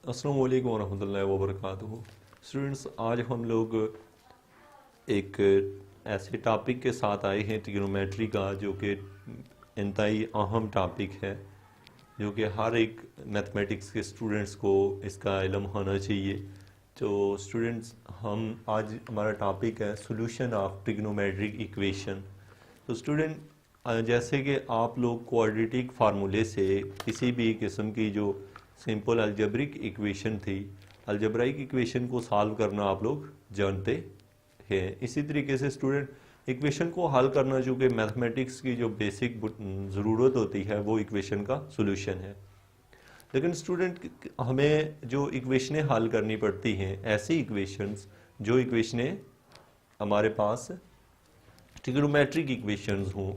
अस्सलाम वालेकुम वरहमतुल्लाहि वबरकातुहू। स्टूडेंट्स, आज हम लोग एक ऐसे टॉपिक के साथ आए हैं ट्रिग्नोमेट्री का, जो कि इंतहाई अहम टॉपिक है, जो कि हर एक मैथमेटिक्स के स्टूडेंट्स को इसका इल्म होना चाहिए। तो स्टूडेंट्स, हम आज हमारा टॉपिक है सॉल्यूशन ऑफ ट्रिग्नोमेट्रिक इक्वेशन। तो स्टूडेंट, जैसे कि आप लोग क्वाड्रेटिक फार्मूले से किसी भी किस्म की जो सिंपल अलजेब्रिक इक्वेशन थी, अलजेब्राइक इक्वेशन को सॉल्व करना आप लोग जानते हैं। इसी तरीके से स्टूडेंट इक्वेशन को हल करना, जो कि मैथमेटिक्स की जो बेसिक ज़रूरत होती है, वो इक्वेशन का सॉल्यूशन है। लेकिन स्टूडेंट, हमें जो इक्वेशनें हल करनी पड़ती हैं, ऐसी इक्वेशंस जो इक्वेशनें हमारे पास ट्रिग्नोमेट्रिक इक्वेशंस हों,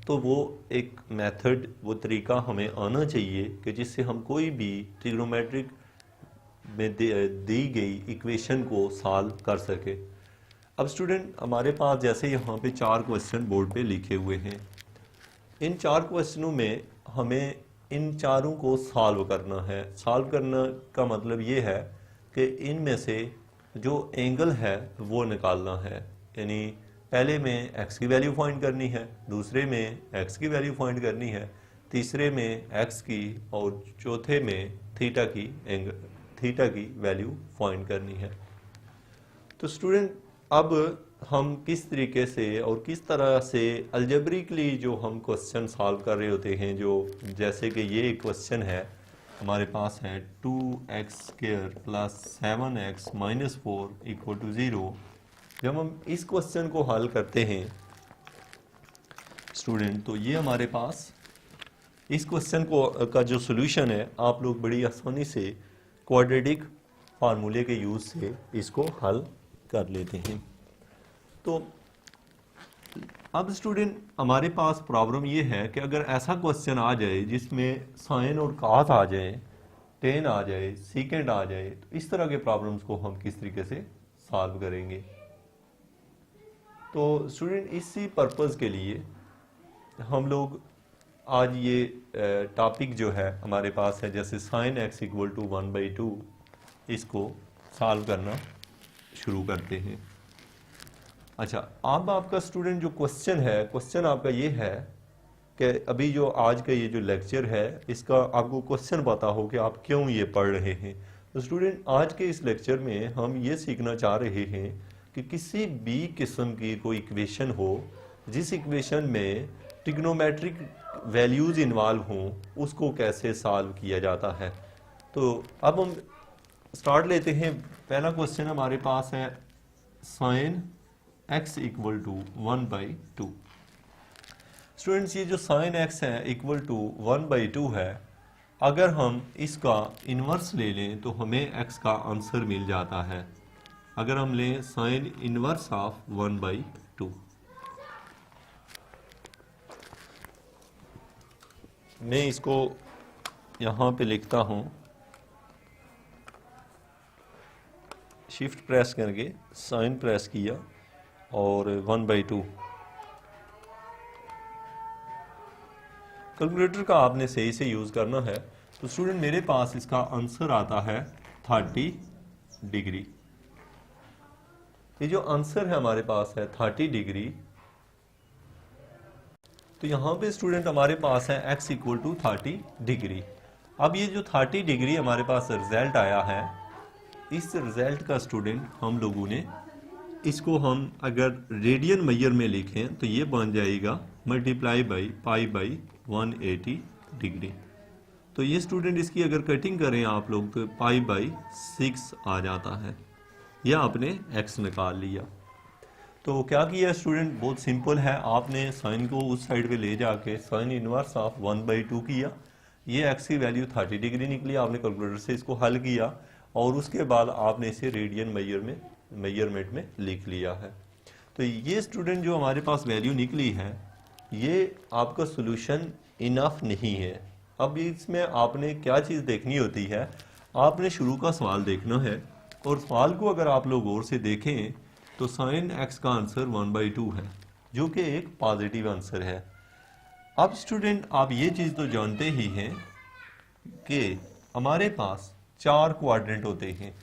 तो वो एक मेथड, वो तरीका हमें आना चाहिए कि जिससे हम कोई भी ट्रिग्नोमेट्रिक में दी गई इक्वेशन को सॉल्व कर सके। अब स्टूडेंट, हमारे पास जैसे यहाँ पे 4 क्वेश्चन बोर्ड पे लिखे हुए हैं। इन 4 क्वेश्चनों में हमें इन चारों को सॉल्व करना है। सॉल्व करना का मतलब ये है कि इनमें से जो एंगल है वो निकालना है। यानी पहले में x की वैल्यू फाइंड करनी है, दूसरे में x की वैल्यू फाइंड करनी है, तीसरे में x की, और चौथे में थीटा की वैल्यू फाइंड करनी है। तो स्टूडेंट, अब हम किस तरीके से और किस तरह से अलजेब्रिकली जो हम क्वेश्चन सॉल्व कर रहे होते हैं, जो जैसे कि ये क्वेश्चन है हमारे पास है 2x² + 7x - 4 = 0। जब हम इस क्वेश्चन को हल करते हैं स्टूडेंट, तो ये हमारे पास इस क्वेश्चन का जो सॉल्यूशन है, आप लोग बड़ी आसानी से क्वाड्रेटिक फार्मूले के यूज़ से इसको हल कर लेते हैं। तो अब स्टूडेंट, हमारे पास प्रॉब्लम ये है कि अगर ऐसा क्वेश्चन आ जाए जिसमें साइन और कॉस आ जाए, टेन आ जाए, सीकेंड आ जाए, तो इस तरह के प्रॉब्लम्स को हम किस तरीके से सॉल्व करेंगे। तो स्टूडेंट, इसी पर्पज़ के लिए हम लोग आज ये टॉपिक जो है हमारे पास है, जैसे sin x = 1/2, इसको सॉल्व करना शुरू करते हैं। अच्छा, अब आपका स्टूडेंट जो क्वेश्चन है, क्वेश्चन आपका ये है कि अभी जो आज का ये जो लेक्चर है, इसका आपको क्वेश्चन पता हो कि आप क्यों ये पढ़ रहे हैं। तो स्टूडेंट, आज के इस लेक्चर में हम ये सीखना चाह रहे हैं कि किसी भी किस्म की कोई इक्वेशन हो, जिस इक्वेशन में ट्रिग्नोमेट्रिक वैल्यूज़ इन्वॉल्व हों, उसको कैसे सॉल्व किया जाता है। तो अब हम स्टार्ट लेते हैं। पहला क्वेश्चन हमारे पास है sin x = 1/2। स्टूडेंट्स, ये जो sin x है = 1/2 है, अगर हम इसका इन्वर्स ले लें तो हमें x का आंसर मिल जाता है। अगर हम लें sin इनवर्स ऑफ 1/2, मैं इसको यहाँ पे लिखता हूँ, शिफ्ट प्रेस करके साइन प्रेस किया और 1/2। कैलकुलेटर का आपने सही से यूज़ करना है। तो स्टूडेंट, मेरे पास इसका आंसर आता है 30 डिग्री। ये जो आंसर है हमारे पास है 30 डिग्री। तो यहाँ पे स्टूडेंट हमारे पास है x = 30 डिग्री। अब ये जो 30 डिग्री हमारे पास रिजल्ट आया है, इस रिजल्ट का स्टूडेंट हम लोगों ने इसको हम अगर रेडियन मेजर में लिखें तो ये बन जाएगा मल्टीप्लाई बाई π/180 डिग्री। तो ये स्टूडेंट, इसकी अगर कटिंग करें आप लोग तो π/6 आ जाता है। यह आपने x निकाल लिया। तो क्या किया स्टूडेंट, बहुत सिंपल है। आपने साइन को उस साइड पे ले जाके साइन इनवर्स ऑफ 1/2 किया। ये x की वैल्यू 30 डिग्री निकली। आपने कैलकुलेटर से इसको हल किया और उसके बाद आपने इसे रेडियन मेजरमेंट में लिख लिया है। तो ये स्टूडेंट, जो हमारे पास वैल्यू निकली है, ये आपका सोल्यूशन इनफ नहीं है। अब इसमें आपने क्या चीज़ देखनी होती है, आपने शुरू का सवाल देखना है, और सवाल को अगर आप लोग गौर से देखें तो sin x का आंसर 1/2 है, जो कि एक पॉजिटिव आंसर है। अब स्टूडेंट, आप ये चीज़ तो जानते ही हैं कि हमारे पास 4 क्वाड्रेंट होते हैं।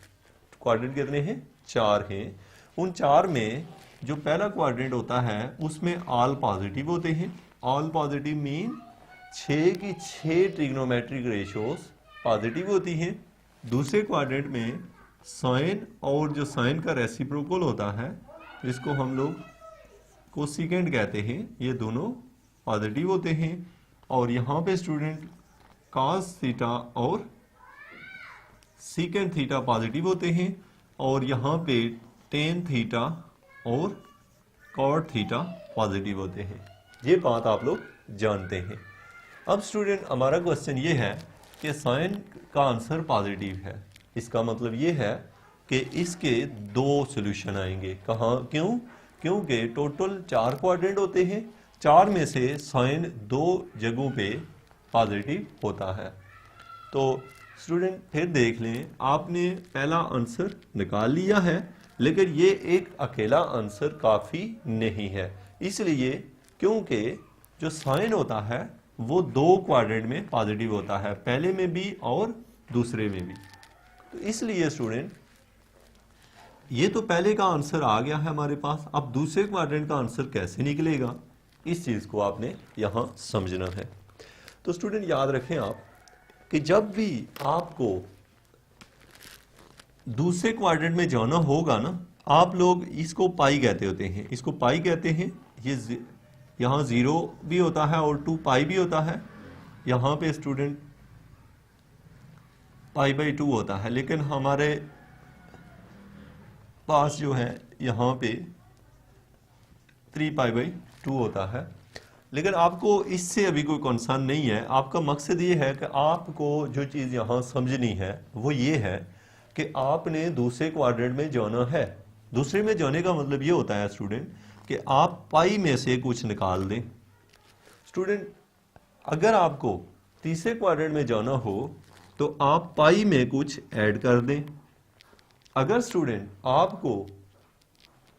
क्वाड्रेंट कितने हैं? 4 हैं। उन 4 में जो पहला क्वाड्रेंट होता है उसमें ऑल पॉजिटिव होते हैं। ऑल पॉजिटिव मीन 6 की 6 ट्रिग्नोमेट्रिक रेशियोज पॉजिटिव होती हैं। दूसरे क्वाड्रेंट में साइन और जो साइन का रेसिप्रोकल होता है जिसको हम लोग कोसेकेंट कहते हैं, ये दोनों पॉजिटिव होते हैं। और यहाँ पे स्टूडेंट कॉस थीटा और सीकेंट थीटा पॉजिटिव होते हैं। और यहाँ पे टेन थीटा और कॉट थीटा पॉजिटिव होते हैं। ये बात आप लोग जानते हैं। अब स्टूडेंट हमारा क्वेश्चन ये है कि साइन का आंसर पॉजिटिव है, इसका मतलब ये है कि इसके 2 सॉल्यूशन आएंगे। कहाँ? क्यों? क्योंकि टोटल 4 क्वाड्रेंट होते हैं, 4 में से साइन 2 जगहों पे पॉजिटिव होता है। तो स्टूडेंट फिर देख लें, आपने पहला आंसर निकाल लिया है, लेकिन ये एक अकेला आंसर काफ़ी नहीं है। इसलिए क्योंकि जो साइन होता है वो 2 क्वाड्रेंट में पॉजिटिव होता है, पहले में भी और दूसरे में भी। तो इसलिए स्टूडेंट ये तो पहले का आंसर आ गया है हमारे पास। अब दूसरे क्वाड्रेंट का आंसर कैसे निकलेगा, इस चीज़ को आपने यहाँ समझना है। तो स्टूडेंट याद रखें आप कि जब भी आपको दूसरे क्वाड्रेंट में जाना होगा ना, आप लोग इसको पाई कहते होते हैं, इसको पाई कहते हैं। ये यहाँ 0 भी होता है और 2 पाई भी होता है। यहाँ पे स्टूडेंट π/2 होता है, लेकिन हमारे पास जो है यहाँ पे 3π/2 होता है। लेकिन आपको इससे अभी कोई कंसर्न नहीं है। आपका मकसद ये है कि आपको जो चीज़ यहाँ समझनी है वो ये है कि आपने दूसरे क्वाड्रेंट में जाना है। दूसरे में जाने का मतलब ये होता है स्टूडेंट कि आप पाई में से कुछ निकाल दें। स्टूडेंट अगर आपको तीसरे क्वाड्रेंट में जाना हो तो आप पाई में कुछ ऐड कर दें। अगर स्टूडेंट आपको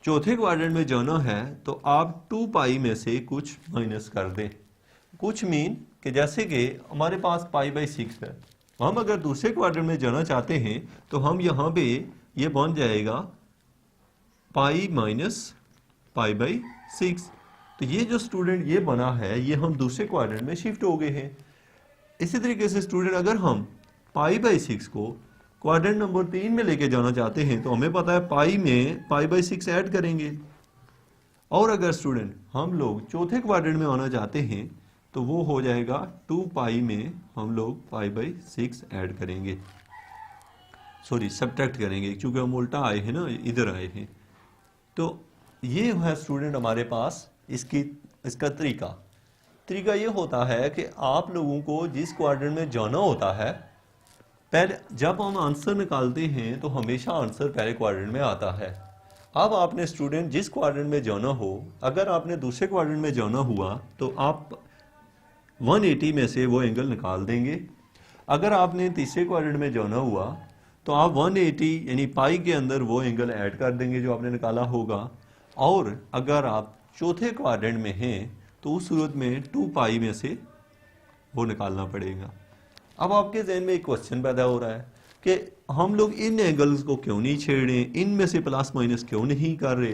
चौथे क्वाड्रेंट में जाना है तो आप 2 पाई में से कुछ माइनस कर दें। कुछ मीन कि जैसे कि हमारे पास π/6 है, हम अगर दूसरे क्वाड्रेंट में जाना चाहते हैं तो हम यहाँ पे ये बन जाएगा पाई माइनस π/6। तो ये जो स्टूडेंट ये बना है ये हम दूसरे क्वाड्रेंट में शिफ्ट हो गए हैं। इसी तरीके से स्टूडेंट अगर हम π/6 को क्वाड्रेंट नंबर 3 में लेके जाना चाहते हैं तो हमें पता है पाई में π/6 ऐड करेंगे। और अगर स्टूडेंट हम लोग चौथे क्वाड्रेंट में आना चाहते हैं तो वो हो जाएगा 2 पाई में हम लोग π/6 ऐड करेंगे, सॉरी सब्ट्रैक्ट करेंगे, क्योंकि हम उल्टा आए हैं ना, इधर आए हैं। तो ये है स्टूडेंट हमारे पास इसका तरीका ये होता है कि आप लोगों को जिस क्वाड्रेंट में जाना होता है, पहले जब हम आंसर निकालते हैं तो हमेशा आंसर पहले क्वाड्रेंट में आता है। अब आपने स्टूडेंट जिस क्वाड्रेंट में जाना हो, अगर आपने दूसरे क्वाड्रेंट में जाना हुआ तो आप 180 में से वो एंगल निकाल देंगे। अगर आपने तीसरे क्वाड्रेंट में जाना हुआ तो आप 180 यानी पाई के अंदर वो एंगल ऐड कर देंगे जो आपने निकाला होगा। और अगर आप चौथे क्वाड्रेंट में हैं तो उस सूरत में 2 पाई में से वो निकालना पड़ेगा। अब आपके जहन में एक क्वेश्चन पैदा हो रहा है कि हम लोग इन एंगल्स को क्यों नहीं छेड़ रहे, इनमें से प्लस माइनस क्यों नहीं कर रहे।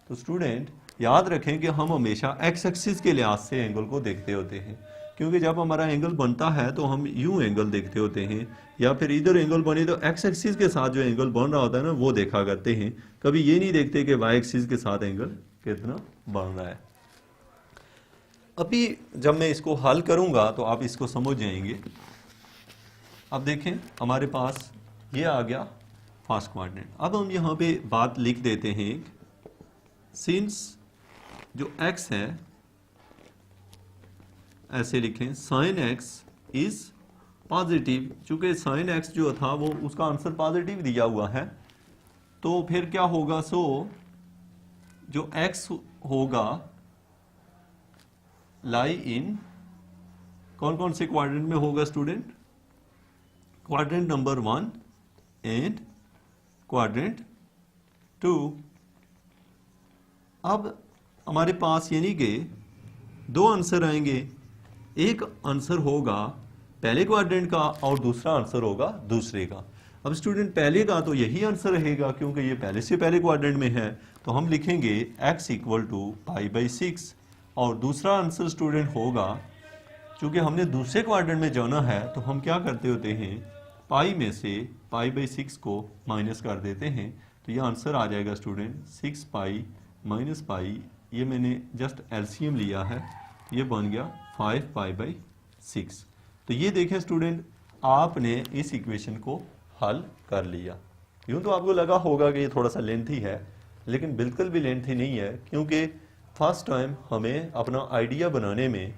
तो स्टूडेंट याद रखें कि हम हमेशा एक्स एक्सिस के लिहाज से एंगल को देखते होते हैं, क्योंकि जब हमारा एंगल बनता है तो हम यूं एंगल देखते होते हैं, या फिर इधर एंगल बने तो एक्स एक्सिस के साथ जो एंगल बन रहा होता है ना वो देखा करते हैं। कभी ये नहीं देखते कि वाई एक्सिस के साथ एंगल कितना बन रहा है। अभी जब मैं इसको हल करूंगा तो आप इसको समझ जाएंगे। अब देखें हमारे पास ये आ गया फर्स्ट क्वाड्रेंट। अब हम यहाँ पे बात लिख देते हैं, सिंस जो x है ऐसे लिखें, साइन x इज पॉजिटिव। चूंकि साइन x जो था वो उसका आंसर पॉजिटिव दिया हुआ है, तो फिर क्या होगा, सो जो x होगा लाई इन कौन कौन से क्वाड्रेंट में होगा student, quadrant number 1 and quadrant 2। अब हमारे पास यानी कि 2 आंसर आएंगे, एक आंसर होगा पहले क्वाड्रेंट का और दूसरा आंसर होगा दूसरे का। अब स्टूडेंट पहले का तो यही आंसर रहेगा क्योंकि ये पहले से पहले क्वाड्रेंट में है, तो हम लिखेंगे x इक्वल टू π/6। और दूसरा आंसर स्टूडेंट होगा, चूंकि हमने दूसरे क्वाड्रेंट में जाना है तो हम क्या करते होते हैं, पाई में से π/6 को माइनस कर देते हैं, तो ये आंसर आ जाएगा स्टूडेंट 6π - π, ये मैंने जस्ट एलसीएम लिया है, ये बन गया 5π/6। तो ये देखें स्टूडेंट, आपने इस इक्वेशन को हल कर लिया। यूँ तो आपको लगा होगा कि ये थोड़ा सा लेंथी है, लेकिन बिल्कुल भी लेंथी नहीं है, क्योंकि फर्स्ट टाइम हमें अपना आइडिया बनाने में,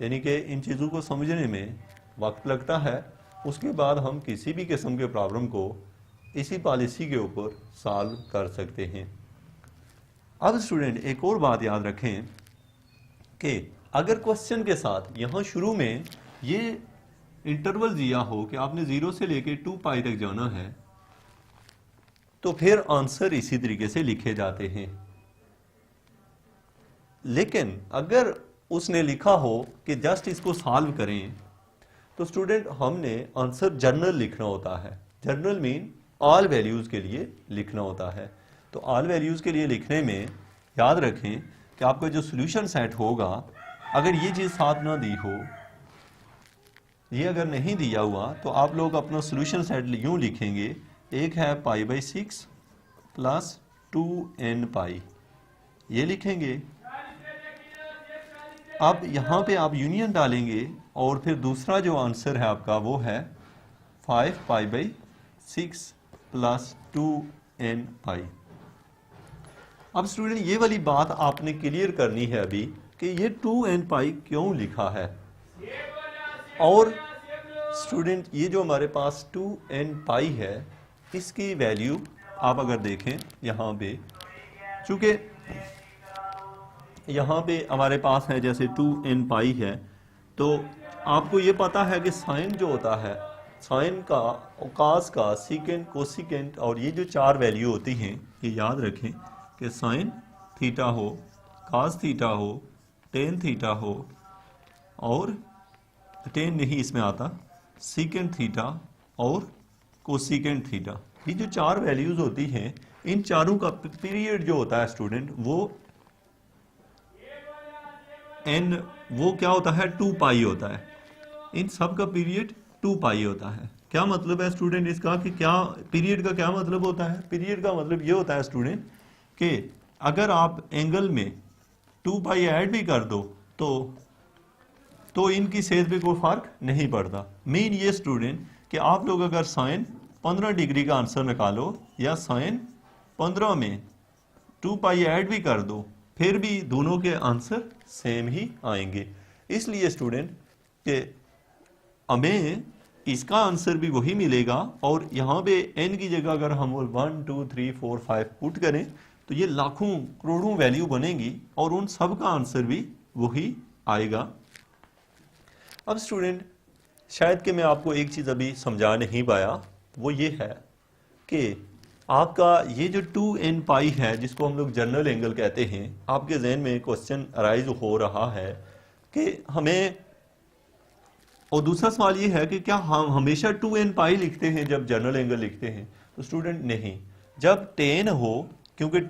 यानी कि इन चीज़ों को समझने में वक्त लगता है। उसके बाद हम किसी भी किस्म के प्रॉब्लम को इसी पॉलिसी के ऊपर सॉल्व कर सकते हैं। अब स्टूडेंट एक और बात याद रखें कि अगर क्वेश्चन के साथ यहाँ शुरू में ये इंटरवल दिया हो कि आपने 0 से लेके 2π तक जाना है, तो फिर आंसर इसी तरीके से लिखे जाते हैं। लेकिन अगर उसने लिखा हो कि जस्ट इसको सॉल्व करें, तो स्टूडेंट हमने आंसर जनरल लिखना होता है। जनरल मीन ऑल वैल्यूज़ के लिए लिखना होता है। तो ऑल वैल्यूज़ के लिए लिखने में याद रखें कि आपका जो सोल्यूशन सेट होगा, अगर ये चीज़ साथ ना दी हो, ये अगर नहीं दिया हुआ, तो आप लोग अपना सोल्यूशन सेट यूँ लिखेंगे, एक है π/6 प्लस 2nπ, ये लिखेंगे। अब यहाँ पे आप यूनियन डालेंगे और फिर दूसरा जो आंसर है आपका वो है 5π/6 प्लस 2nπ। अब स्टूडेंट ये वाली बात आपने क्लियर करनी है अभी कि ये 2nπ क्यों लिखा है। और स्टूडेंट ये जो हमारे पास 2nπ है, इसकी वैल्यू आप अगर देखें यहाँ पे, चूँकि यहाँ पे हमारे पास है जैसे 2nπ है, तो आपको ये पता है कि साइन जो होता है, साइन का, कास का, सीकेंट, कोसिकेंट, और ये जो 4 वैल्यू होती हैं, ये याद रखें कि साइन थीटा हो, कास थीटा हो, टेन थीटा हो, और टेन नहीं इसमें आता, सीकेंट थीटा और कोसिकेंट थीटा। ये जो 4 वैल्यूज़ होती हैं, इन चारों का पीरियड जो होता है स्टूडेंट, वो क्या होता है, 2π होता है। इन सब का पीरियड 2π होता है। क्या मतलब है स्टूडेंट इसका, कि क्या पीरियड का क्या मतलब होता है? पीरियड का मतलब ये होता है स्टूडेंट कि अगर आप एंगल में 2π ऐड भी कर दो तो इनकी सेध पे कोई फर्क नहीं पड़ता। मेन ये स्टूडेंट कि आप लोग अगर साइन 15 डिग्री का आंसर निकालो या साइन 15 में 2π ऐड भी कर दो, फिर भी दोनों के आंसर सेम ही आएंगे। इसलिए स्टूडेंट कि हमें इसका आंसर भी वही मिलेगा, और यहाँ पे n की जगह अगर हम 1 2 3 4 5 पुट करें तो ये लाखों करोड़ों वैल्यू बनेगी और उन सब का आंसर भी वही आएगा। अब स्टूडेंट शायद कि मैं आपको एक चीज़ अभी समझा नहीं पाया, वो ये है कि आपका ये जो 2nπ है, जिसको हम लोग जनरल एंगल कहते हैं, आपके जहन में क्वेश्चन अराइज हो रहा है कि हमें, और दूसरा सवाल ये है कि क्या हम हमेशा 2nπ लिखते हैं जब जनरल एंगल लिखते हैं? तो स्टूडेंट नहीं, जब टेन हो, क्योंकि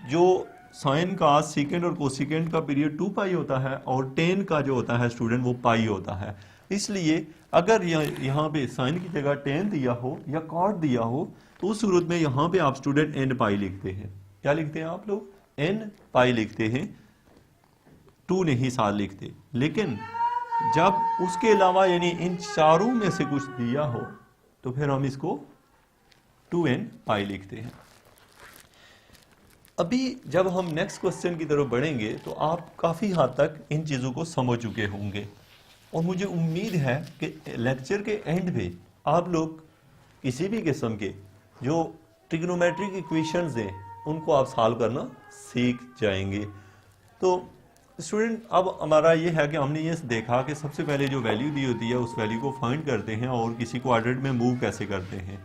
जो साइन का, सीकेंड और कोसिकेंड का पीरियड 2π होता है और टेन का जो होता है स्टूडेंट वो पाई होता है। इसलिए अगर यहाँ पे साइन की जगह टेन दिया हो या कॉट दिया हो, तो उस सूरत में यहाँ पे आप स्टूडेंट nπ लिखते हैं। क्या लिखते हैं आप लोग? nπ लिखते हैं, 2 नहीं साल लिखते। लेकिन जब उसके अलावा यानी इन चारों में से कुछ दिया हो, तो फिर हम इसको 2nπ लिखते हैं। अभी जब हम नेक्स्ट क्वेश्चन की तरफ बढ़ेंगे तो आप काफ़ी हद तक इन चीज़ों को समझ चुके होंगे, और मुझे उम्मीद है कि लेक्चर के एंड पे आप लोग किसी भी किस्म के जो ट्रिग्नोमेट्रिक इक्वेशंस हैं उनको आप सॉल्व करना सीख जाएंगे। तो स्टूडेंट अब हमारा ये है कि हमने ये देखा कि सबसे पहले जो वैल्यू दी होती है उस वैल्यू को फाइंड करते हैं और किसी क्वाड्रेंट में मूव कैसे करते हैं।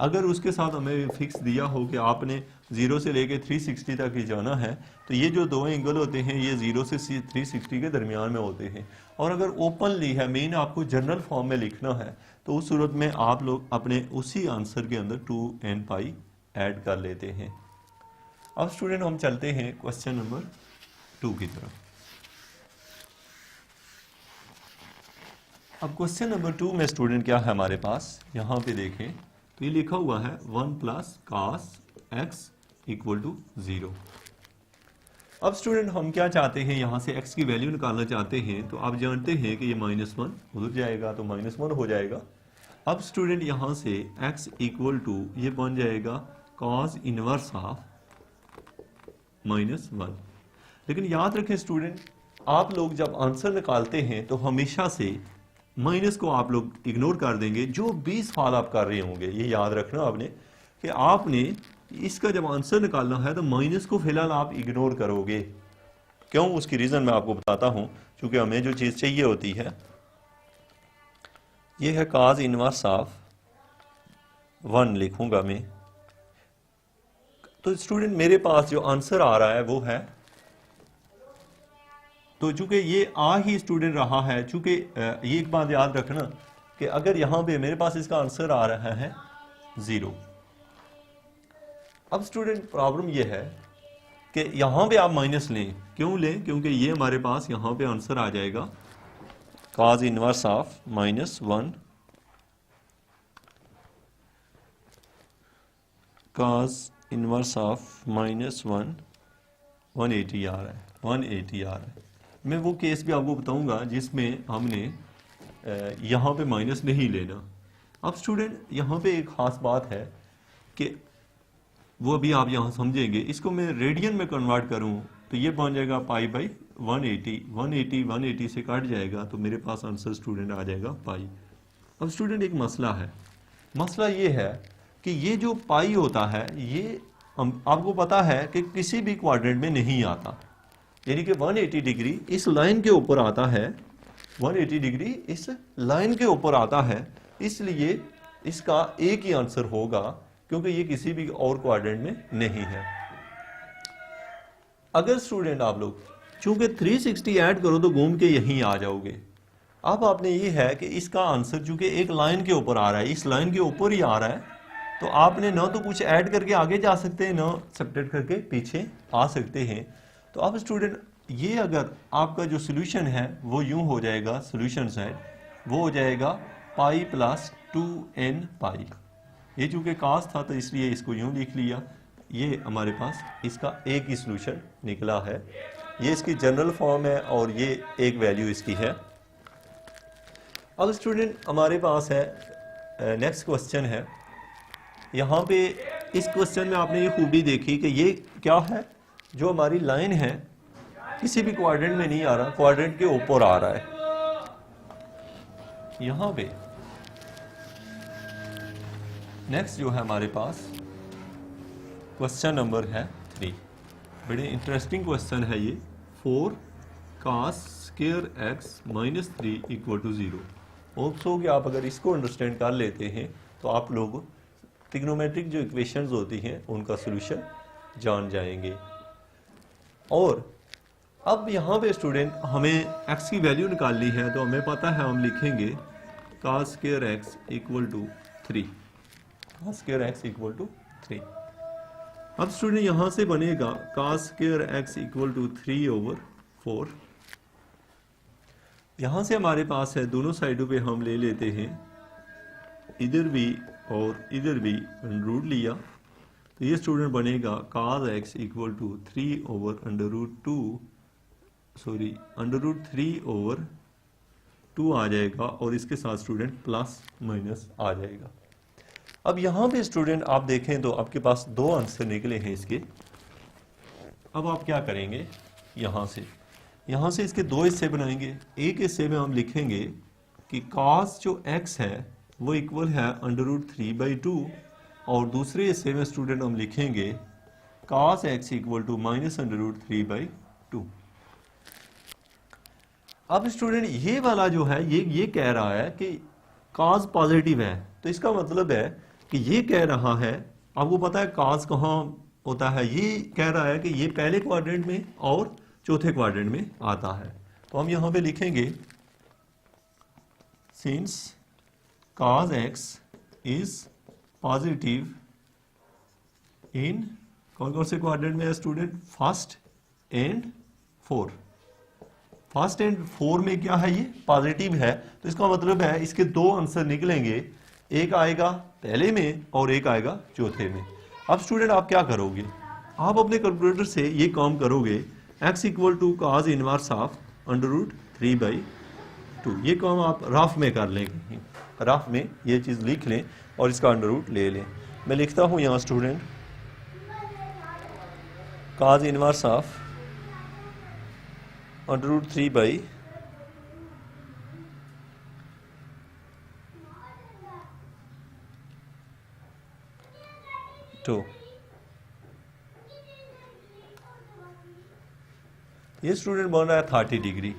अगर उसके साथ हमें फिक्स दिया हो कि आपने 0 से लेके 360 तक ही जाना है, तो ये जो दो एंगल होते हैं ये 0 से 360 के दरमियान में होते हैं। और अगर ओपनली है, मेन आपको जनरल फॉर्म में लिखना है, तो उस सूरत में आप लोग अपने उसी आंसर के अंदर 2n पाई ऐड कर लेते हैं। अब स्टूडेंट हम चलते हैं क्वेश्चन नंबर 2 की तरफ। अब क्वेश्चन नंबर 2 में स्टूडेंट क्या है हमारे पास, यहाँ पे देखें तो ये लिखा हुआ है 1 plus cos x equal to 0। अब स्टूडेंट हम क्या चाहते हैं, यहाँ से x की वैल्यू निकालना चाहते हैं, तो आप जानते हैं कि ये -1 उधर जाएगा तो -1 हो जाएगा। अब स्टूडेंट यहाँ से x इक्वल टू ये बन जाएगा cos इनवर्स ऑफ -1। लेकिन याद रखें स्टूडेंट, आप लोग जब आंसर निकालते हैं तो हमेशा से माइनस को आप लोग इग्नोर कर देंगे जो 20 सवाल आप कर रहे होंगे। ये याद रखना आपने कि आपने इसका जब आंसर निकालना है तो माइनस को फिलहाल आप इग्नोर करोगे। क्यों, उसकी रीजन मैं आपको बताता हूं। क्योंकि हमें जो चीज चाहिए होती है ये है cos इनवर्स ऑफ 1 लिखूंगा मैं। तो स्टूडेंट मेरे पास जो आंसर आ रहा है वो है, तो चूंकि ये आ ही स्टूडेंट रहा है, चूंकि ये एक बात याद रखना कि अगर यहां पे मेरे पास इसका आंसर आ रहा है 0। अब स्टूडेंट प्रॉब्लम ये है कि यहां पे आप माइनस लें। क्यों लें, क्योंकि ये हमारे पास यहां पे आंसर आ जाएगा cos inverse of -1 cos inverse of -1 180 आ रहा है, 180 आ रहा है। मैं वो केस भी आपको बताऊंगा जिसमें हमने यहाँ पे माइनस नहीं लेना। अब स्टूडेंट यहाँ पे एक खास बात है कि वो अभी आप यहाँ समझेंगे। इसको मैं रेडियन में कन्वर्ट करूँ तो ये बन जाएगा पाई बाई 180 से कट जाएगा तो मेरे पास आंसर स्टूडेंट आ जाएगा पाई। अब स्टूडेंट एक मसला है, मसला ये है कि ये जो पाई होता है ये आपको पता है कि किसी भी क्वाड्रेंट में नहीं आता, यानी कि 180 डिग्री इस लाइन के ऊपर आता है, 180 डिग्री इस लाइन के ऊपर आता है, इसलिए इसका एक ही आंसर होगा क्योंकि ये किसी भी और क्वाड्रेंट में नहीं है। अगर स्टूडेंट आप लोग चूंकि 360 ऐड करो तो घूम के यहीं आ जाओगे। अब आपने ये है कि इसका आंसर चूंकि एक लाइन के ऊपर आ रहा है, इस लाइन के ऊपर ही आ रहा है, तो आपने ना तो कुछ ऐड करके आगे जा सकते हैं, ना सब्ट्रैक्ट करके पीछे आ सकते हैं। तो अब स्टूडेंट ये अगर आपका जो सोल्यूशन है वो यूं हो जाएगा, सोल्यूशन साइड वो हो जाएगा पाई प्लस 2n पाई। ये चूंकि cos था तो इसलिए इसको यूं लिख लिया। ये हमारे पास इसका एक ही सोल्यूशन निकला है, ये इसकी जनरल फॉर्म है और ये एक वैल्यू इसकी है। अब स्टूडेंट हमारे पास है नेक्स्ट क्वेश्चन है। यहाँ पे इस क्वेश्चन में आपने ये खूबी देखी कि ये क्या है, जो हमारी लाइन है किसी भी क्वाड्रेंट में नहीं आ रहा, क्वाड्रेंट के ऊपर आ रहा है। यहां पे नेक्स्ट जो है हमारे पास क्वेश्चन नंबर है 3। बड़े इंटरेस्टिंग क्वेश्चन है ये। 4 cos square x -3 equal to 0। Hopes कि आप अगर इसको अंडरस्टैंड कर लेते हैं तो आप लोग ट्रिग्नोमेट्रिक जो इक्वेशंस होती हैं उनका सोल्यूशन जान जाएंगे। और अब यहाँ पे स्टूडेंट हमें x की वैल्यू निकालनी है, तो हमें पता है हम लिखेंगे cos square x equal to 3, cos square x equal to 3। अब स्टूडेंट यहाँ से बनेगा cos square x equal to 3/4। यहाँ से हमारे पास है दोनों साइडों पे हम ले लेते हैं, इधर भी और इधर भी रूट लिया, तो ये स्टूडेंट बनेगा cos x इक्वल टू 3/√2 आ जाएगा और इसके साथ स्टूडेंट प्लस माइनस आ जाएगा। अब यहाँ पे स्टूडेंट आप देखें तो आपके पास दो आंसर निकले हैं इसके। अब आप क्या करेंगे, यहाँ से इसके दो हिस्से बनाएंगे। एक हिस्से में हम लिखेंगे कि cos जो x है वो इक्वल है √3/2 और दूसरे हिस्से में स्टूडेंट हम लिखेंगे cos x इक्वल टू -√3/2। अब स्टूडेंट ये वाला जो है ये कह रहा है कि cos पॉजिटिव है, तो इसका मतलब है कि ये कह रहा है, आपको पता है cos कहाँ होता है, ये कह रहा है कि ये पहले क्वाड्रेंट में और चौथे क्वाड्रेंट में आता है। तो हम यहाँ पे लिखेंगे since cos x is positive in कौन कौन से क्वाड्रेंट में है student, first and four. First and four में क्या है, ये पॉजिटिव है, तो इसका मतलब है इसके दो आंसर निकलेंगे, एक आएगा पहले में और एक आएगा चौथे में। अब स्टूडेंट आप क्या करोगे, आप अपने कैलकुलेटर से ये काम करोगे, x equal to cos inverse of √3/2। ये काम आप रफ में कर लेंगे, रफ में ये चीज़ लिख लें और इसका अंडर ले लें। मैं लिखता हूँ यहाँ स्टूडेंट cos इनवर्स ऑफ √3/2। ये स्टूडेंट बन रहा है 30 डिग्री,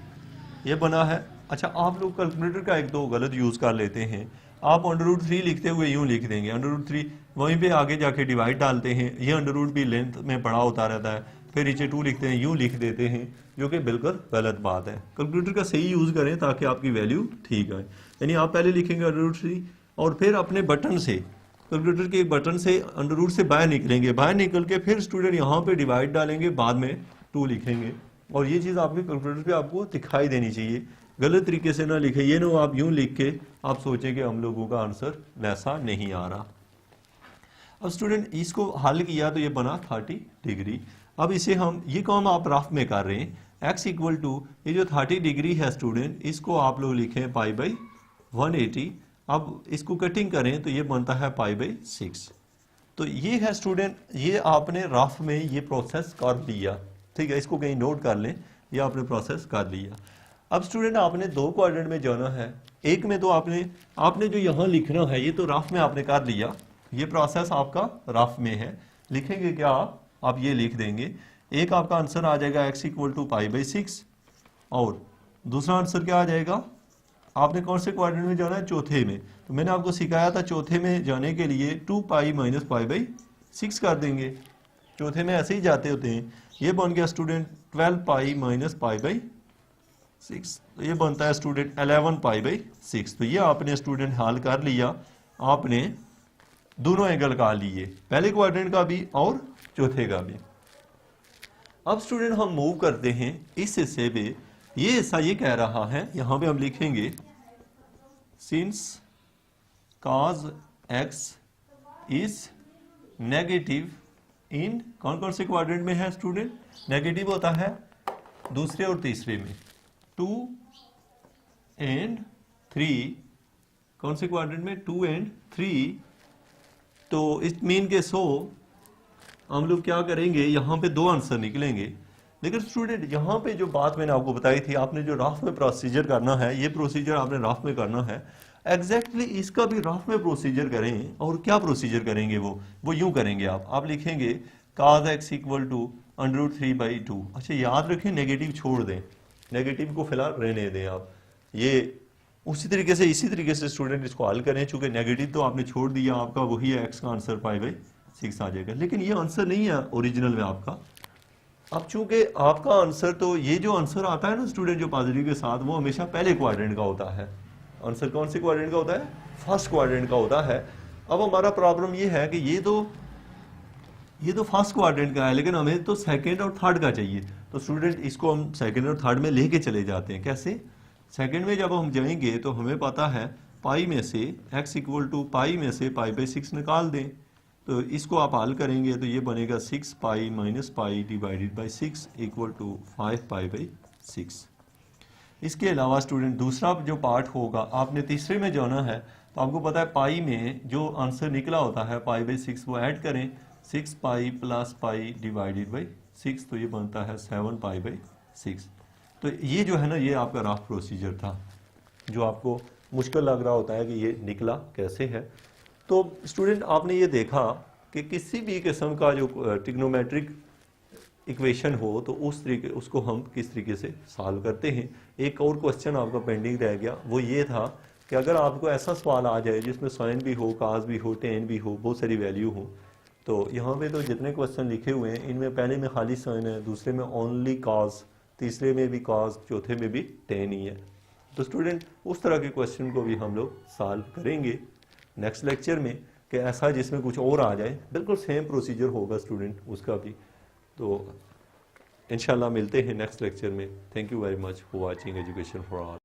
ये बना है। अच्छा, आप लोग कैलकुलेटर का एक दो गलत यूज़ कर लेते हैं, आप √3 लिखते हुए यूँ लिख देंगे, √3 वहीं पे आगे जाके डिवाइड डालते हैं, ये अंडर भी लेंथ में बड़ा होता रहता है, फिर नीचे 2 लिखते हैं, यूँ लिख देते हैं, जो कि बिल्कुल गलत बात है। कैलकुलेटर का सही यूज़ करें ताकि आपकी वैल्यू ठीक आए। यानी आप पहले लिखेंगे √3 और फिर अपने बटन से, कैलकुलेटर के बटन से अंडर से बाहर निकलेंगे, बाहर निकल के फिर स्टूडेंट यहाँ पे डिवाइड डालेंगे, बाद में 2 लिखेंगे। और ये चीज़ आपके कैलकुलेटर पे आपको दिखाई देनी चाहिए, गलत तरीके से ना लिखें। ये ना आप यूँ लिख के आप सोचें कि हम लोगों का आंसर वैसा नहीं आ रहा। अब स्टूडेंट इसको हल किया तो ये बना 30 डिग्री। अब इसे हम, ये काम आप रफ में कर रहे हैं, x इक्वल टू ये जो 30 डिग्री है स्टूडेंट, इसको आप लोग लिखें π/180। अब इसको कटिंग करें तो ये बनता है π/6। तो ये है स्टूडेंट, ये आपने रफ में ये प्रोसेस कर लिया, ठीक है, इसको कहीं नोट कर लें, ये आपने प्रोसेस कर लिया। अब स्टूडेंट आपने दो क्वाड्रेंट में जाना है, एक में तो आपने जो यहाँ लिखना है ये तो रफ में आपने कर लिया, ये प्रोसेस आपका रफ में है। लिखेंगे क्या आप ये लिख देंगे, एक आपका आंसर आ जाएगा x इक्वल टू π/6 और दूसरा आंसर क्या आ जाएगा, आपने कौन से क्वाड्रेंट में जाना है, चौथे में। तो मैंने आपको सिखाया था चौथे में जाने के लिए 2π - π/6 कर देंगे, चौथे में ऐसे ही जाते होते हैं। ये बन गया स्टूडेंट 12π - π/6, तो ये बनता है स्टूडेंट 11π/6। तो ये आपने स्टूडेंट हल कर लिया, आपने दोनों एंगल का लिए, पहले क्वाड्रेंट का भी और चौथे का भी। अब स्टूडेंट हम मूव करते हैं इस हिस्से पे, ये हिस्सा ये कह रहा है, यहां पे हम लिखेंगे since cos x is negative इन कौन कौन से क्वाड्रेंट में है स्टूडेंट, नेगेटिव होता है दूसरे और तीसरे में, 2 and 3, कौन से क्वाड्रेंट में, 2 and 3। तो इट मीन के हम लोग क्या करेंगे, यहाँ पे दो आंसर निकलेंगे। लेकिन स्टूडेंट यहाँ पे जो बात मैंने आपको बताई थी, आपने जो रफ में प्रोसीजर करना है, ये प्रोसीजर आपने रफ में करना है, एग्जैक्टली इसका भी रफ में प्रोसीजर करें। और क्या प्रोसीजर करेंगे, वो यूं करेंगे, आप लिखेंगे cos x इक्वल टू √3/2। अच्छा याद रखें, नेगेटिव छोड़ दें, नेगेटिव को फिलहाल रहने दें आप, ये उसी तरीके से इसी तरीके से स्टूडेंट इसको हल करें। चूंकि नेगेटिव तो आपने छोड़ दिया, आपका वही है, x का आंसर π/6 आ जाएगा। लेकिन ये आंसर नहीं है ओरिजिनल में आपका। अब चूंकि आपका आंसर, तो ये जो आंसर आता है ना स्टूडेंट जो पॉजिटिव के साथ, वो हमेशा पहले क्वाड्रेंट का होता है। आंसर कौन से क्वाड्रेंट का होता है, फर्स्ट क्वाड्रेंट का होता है। अब हमारा प्रॉब्लम ये है कि ये तो फर्स्ट क्वाड्रेंट का है, लेकिन हमें तो सेकंड और थर्ड का चाहिए। तो स्टूडेंट इसको हम सेकंड और थर्ड में लेके चले जाते हैं। कैसे, सेकंड में जब हम जाएंगे तो हमें पता है पाई में से x इक्वल टू पाई में से π/6 निकाल दें। तो इसको आप हल करेंगे तो ये बनेगा 6π - π डिवाइडेड बाई 6 इक्वल टू 5π/6। इसके अलावा स्टूडेंट दूसरा जो पार्ट होगा, आपने तीसरे में जाना है, तो आपको पता है पाई में जो आंसर निकला होता है π/6, वो ऐड करें, 6π + π डिवाइडेड बाई 6, तो ये बनता है 7π/6। तो ये जो है ना, ये आपका रफ प्रोसीजर था, जो आपको मुश्किल लग रहा होता है कि ये निकला कैसे है। तो स्टूडेंट आपने ये देखा कि किसी भी किस्म का जो ट्रिग्नोमेट्रिक इक्वेशन हो तो उसको हम किस तरीके से सॉल्व करते हैं। एक और क्वेश्चन आपका पेंडिंग रह गया, वो ये था कि अगर आपको ऐसा सवाल आ जाए जिसमें साइन भी हो, काज भी हो, टेन भी हो, बहुत सारी वैल्यू हो, तो यहाँ पे तो जितने क्वेश्चन लिखे हुए हैं इनमें पहले में खाली साइन है, दूसरे में ओनली काज, तीसरे में भी काज, चौथे में भी टेन ही है। तो स्टूडेंट उस तरह के क्वेश्चन को भी हम लोग सॉल्व करेंगे नेक्स्ट लेक्चर में, कि ऐसा जिसमें कुछ और आ जाए, बिल्कुल सेम प्रोसीजर होगा स्टूडेंट उसका भी। तो इंशाल्लाह मिलते हैं नेक्स्ट लेक्चर में। Thank you very much for watching education for all.